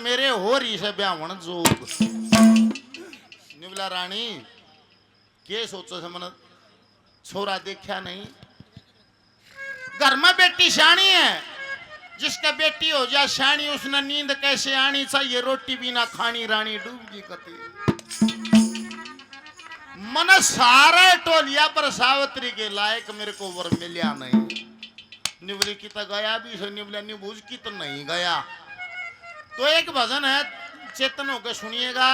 मेरे हो रही से ब्याहण जोग निवला रानी के सोचो से मन छोरा देखा नहीं घर में बेटी शानी है जिसका बेटी हो जाए शानी उसने नींद कैसे आनी चाहिए रोटी भी ना खानी रानी डूबगी कती मन सारा टोलिया पर सावित्री के लायक मेरे को वर मिलिया नहीं निवली की तो गया भी सो निवला निभूज की तो नहीं गया तो एक भजन है चेतन होकर सुनिएगा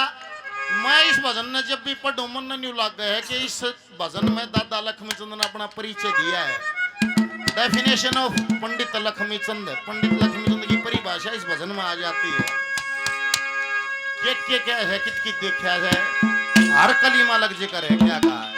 मैं इस भजन ने जब भी पढ़ू मन न्यू लग गया है कि इस भजन में दादा लक्ष्मीचंद ने अपना परिचय दिया है डेफिनेशन ऑफ पंडित लक्ष्मीचंद की परिभाषा इस भजन में आ जाती है क्या है कित देखा है हर कलीमा लग जिक्र है क्या कहा है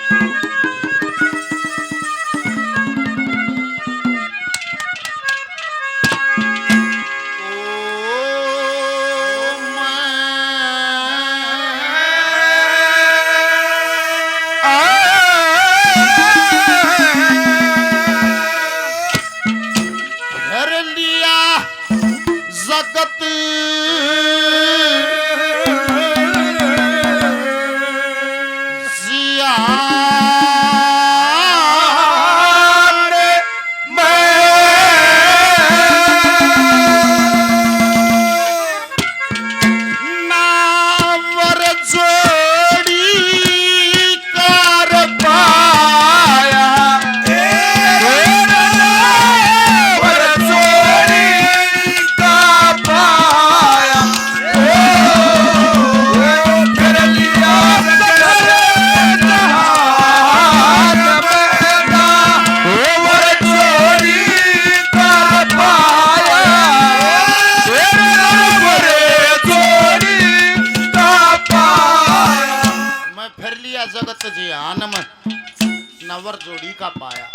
नवर जोड़ी का पाया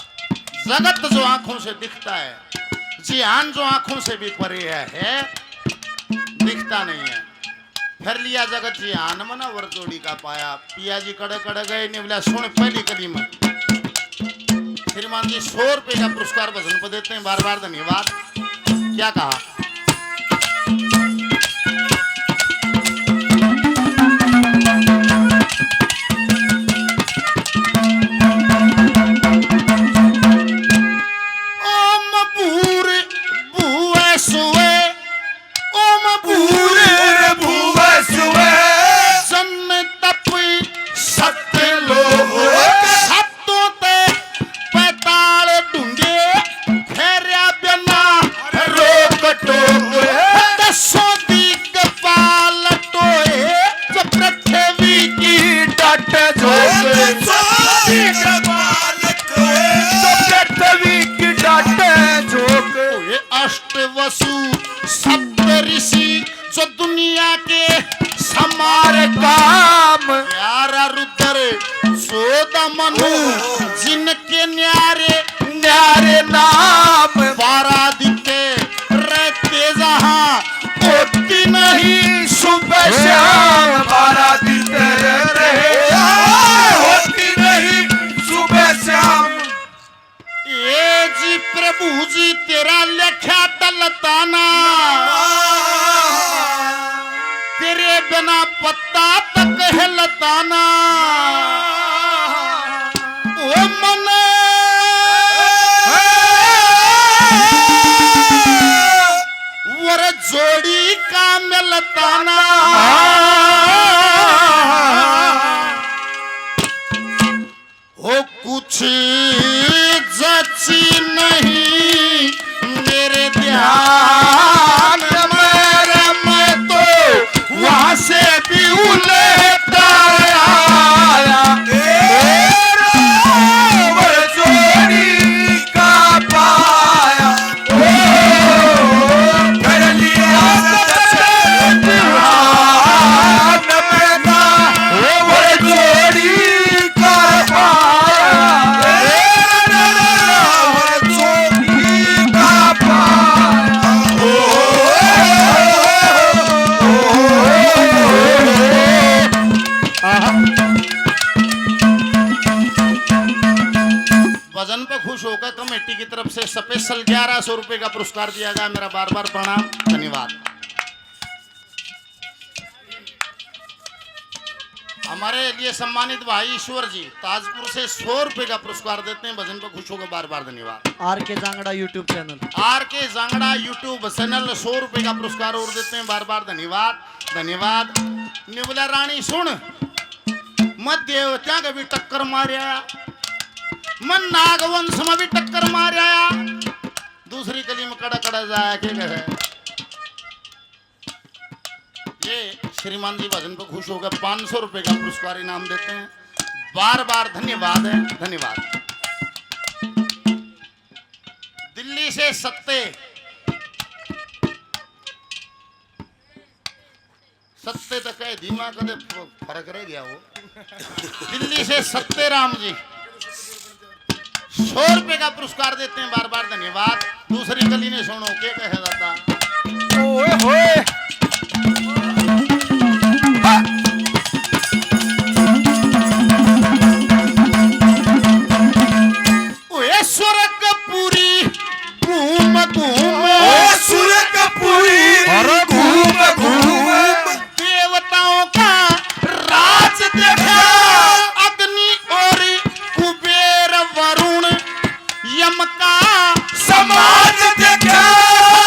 जगत जो आंखों से दिखता है जिहान जो आंखों से भी परे है दिखता नहीं है फिर लिया जगत जिहान में नवर जोड़ी का पाया पिया जी कड़े कड़े गए निवला सुन पहली कली में श्रीमान जी 100 रुपए का पुरस्कार भजन को देते हैं बार बार धन्यवाद क्या कहा जो दुनिया के समारे काम यारा रुद्र सोदा मनु जिनके न्यारे न्यारे नाम पारादित्य रहते जहां होती नहीं सुबह शाम पारादित्य होती नहीं सुबह शाम ये जी प्रभु जी तेरा लेखा टलताना तेरे बिना पत्ता तक हिलताना ओ मन वर जोड़ी का मिलताना हो कुछ जची नहीं मेरे ध्यान मैं तो वहां से भी उलटा आया जोड़ी का पाया कर लिया जोड़ी का भजन पे खुश होकर कमेटी की तरफ से स्पेशल 1100 रुपए का पुरस्कार दिया गया मेरा बार बार प्रणाम धन्यवाद। हमारे लिए सम्मानित भाई ईश्वर जी ताजपुर से 100 रुपए का पुरस्कार देते हैं। भजन पर खुश होकर बार बार धन्यवाद। आर के जांगड़ा यूट्यूब चैनल, आर के जांगड़ा यूट्यूब चैनल 100 रुपए का पुरस्कार और देते हैं। बार बार धन्यवाद धन्यवाद। निवला रानी सुन, मत देवत्या का भी टक्कर मारिया, मन नागवंश में भी टक्कर मारिया, दूसरी कली में कड़ा कड़ा जाया के कहे। ये श्रीमान जी भजन पर खुश होकर 500 रुपए का पुरस्कार इनाम देते हैं। बार बार धन्यवाद है, धन्यवाद। दिल्ली से सत्ते तक है धीमा कदे फर्क रह गया वो। दिल्ली से सत्ते राम जी 100 रुपए का पुरस्कार देते हैं। बार बार धन्यवाद। दूसरी कली ने सुनो के कहे दादा। ओए होए स्वर्गपुरी घूम घूम, स्वर्गपुरी घूम घूम, देवताओं का राज देखा, अग्नि और कुबेर वरुण यम का समाज देखा,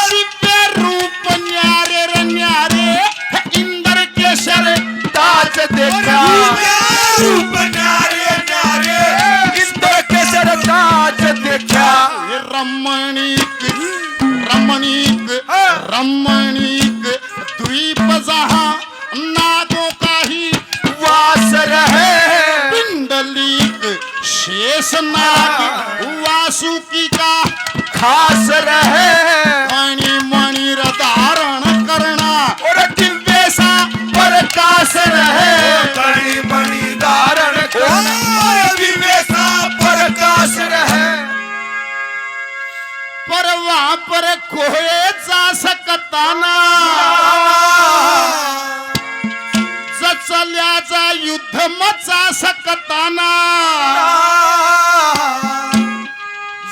दिव्य रूप न्यारे रे न्यारे, इंद्र केसर ताज देखा, रूप न्यारे न्यारे, इंद्र केसर ताज देखा। रमणीक रमणीक रमणीक द्वीप जहां नागों का ही वास रहे, पिंडलीक शेष नाग वासुकी का खास रहे, मणि मणि धारण करना और दिव्य सा प्रकाश रहे, मणि मणि धारण करना, दिव्य सा प्रकाश रहे। पर वहां पर कोई जा सकता ना, चल्या जा युद्ध मचा सकता ना,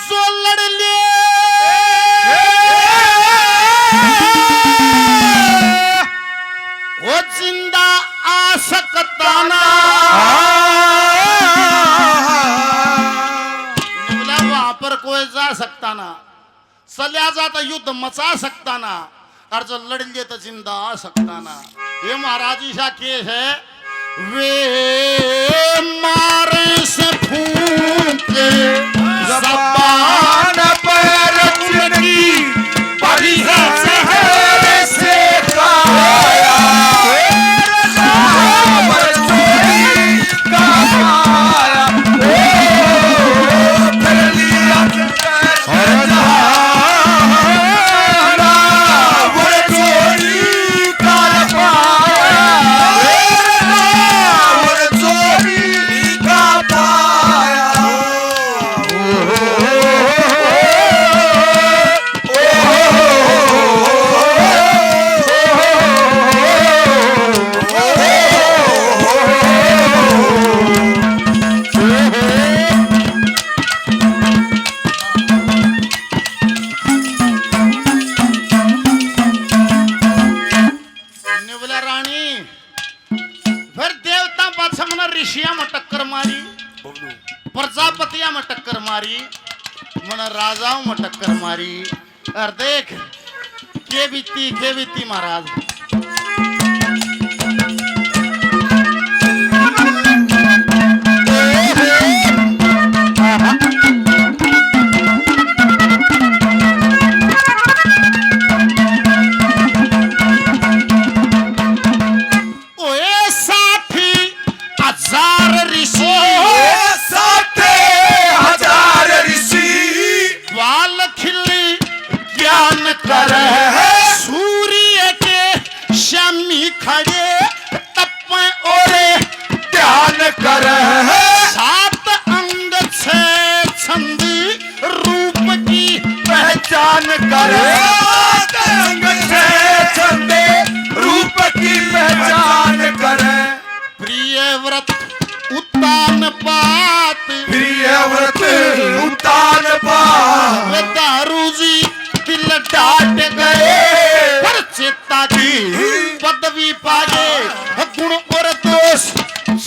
जो लड़ ले वो जिंदा आ सकता ना। वहां पर कोई जा सकता ना, चल्या जाता युद्ध मचा सकता ना, और जो लड़ लिए तो जिंदा आ सकता ना। ये महाराज ईसा केस है। वे मारे से फूंक जबान पर उनकी बड़ी है शहर से काया, पर चोरी का पाया, ओ कर लिया और ऋषिया में टक्कर मारी, प्रजापतिया में टक्कर मारी, मन राजाओं में टक्कर मारी। और देख के बीती महाराज। सूर्य के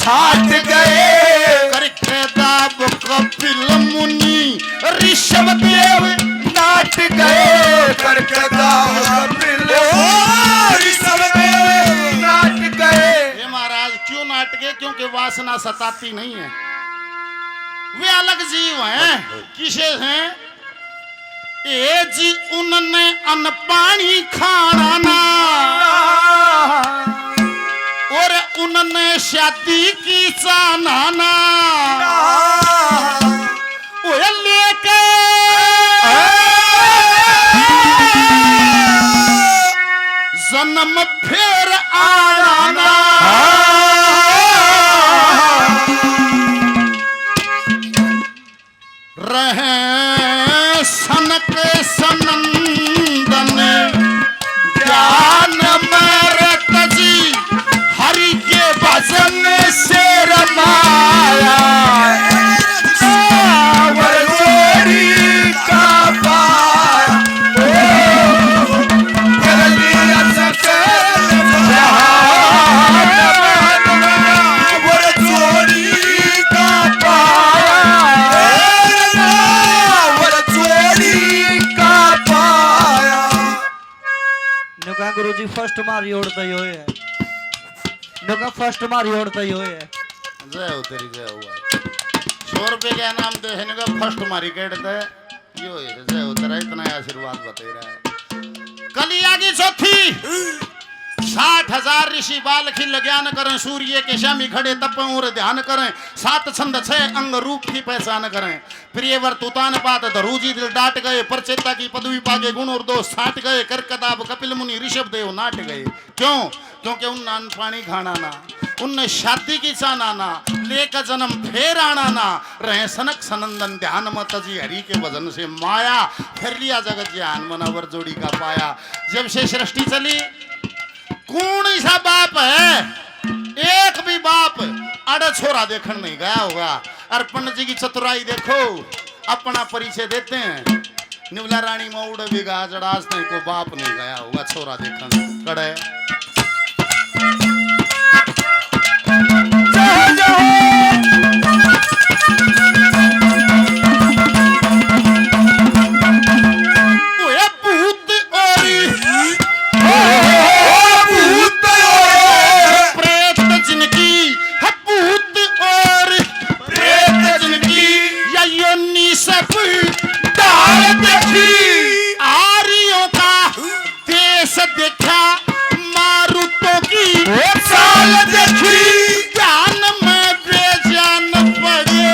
छाट गए करके दाब कपिल मुनि ऋषभ देव नाट गए करकदा नाट गए। ये महाराज क्यों नाटके? क्योंकि वासना सताती नहीं है, वे अलग जीव हैं। किसे हैं? ए जी उनने अन्न पानी खाना ना, और उनने शादी की चाना ना, वो लेके जन्म फिर आना। रहे सनक सनंदन ज्ञान मरत जी हरि के भजन से रमाया वर जोड़ी का पाया कर लिया सकल जहान वर जोड़ी का पाया वर जोड़ी का पाया। नुका गुरुजी फर्स्ट मारी ओढ़ता ही होए है, नुका फर्स्ट मारी ओढ़ता ही होए है। जय हो तेरी जय हुआ। 100 रुपए का इनाम दे है का फर्स्ट मारी कहते यो है। जय हो तेरा इतना आशीर्वाद बता रहा है। कलिया की चौथी 60,000 ऋषि बाल खिल ज्ञान करें, सूर्य के श्यामी खड़े तपं और ध्यान करें, 7 छंद 6 अंग रूप की पहचान करें। प्रियवर तुतान पात धरूजी दिल डाट गए, परचेता की पदवी पागे गुण और दोष छाट गए, करकदाब कपिल मुनि ऋषभ देव नाट गए। क्यों? क्योंकि उन अन्न पानी खाना ना, उनने शादी की चाना ना, लेकर जन्म फेर आना ना, रहे सनक सनंदन ध्यान मत जी हरि के भजन से माया, फिर लिया जगत ज्ञान मनावर जोड़ी का पाया। जब से सृष्टि चली कौन सा बाप है? एक भी बाप अड़ छोरा देखने नहीं गया होगा। और पंडित जी की चतुराई देखो, अपना परिचय देते हैं। निवला रानी मऊड़ भी गाजड़ास नहीं को बाप नहीं गया होगा छोरा देखने कड़े। आरियों का देश देखा मारुतों की साल देखी ज्ञान में बेजान पड़े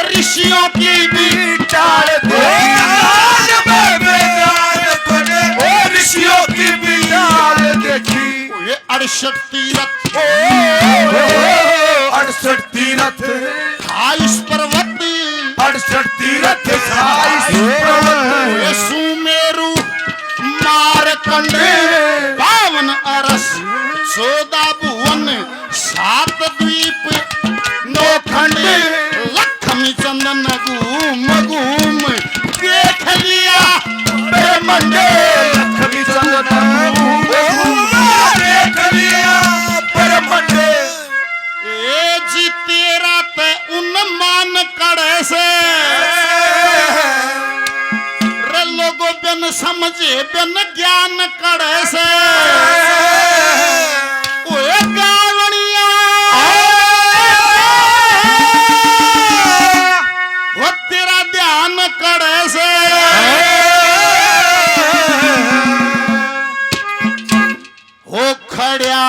ऋषियों की भी चाल ऋषियों की भी चाल देखी। ये 68 तीरथ 68 तीरथ 28 पर्वत 68 तीरथ 28 पर्वत ये सुमेरु मारकंड 52 अरस 14 भुवन 7 द्वीप 9 खंड लक्ष्मी चंदन घूम घूम देख लिया ब्रह्मांड। लक्ष्मी चंदन देख लिया ब्रह्मांड। ए जी तेरा ते उन मान कड़े से रे लोगों बिन समझे बिन ज्ञान कड़े से ओए गावड़िया वो तेरा ध्यान कड़े से हो खड़िया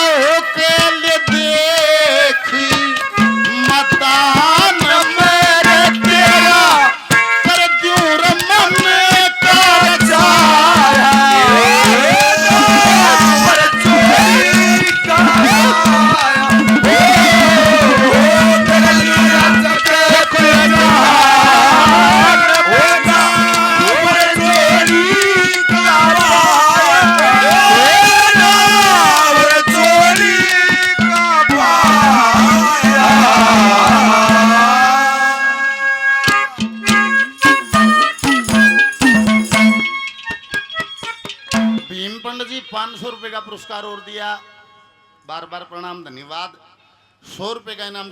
हो के लिए देखी मतान मेरे तेरा कर दूर मन का जाया पर चोरी का तेरे लिया सके कोई जहान होगा पर चोरी का पर चोरी का पाया। भीम पंडित जी 500 रुपए का पुरस्कार और दिया, बार बार प्रणाम धन्यवाद। 100 रुपए का इनाम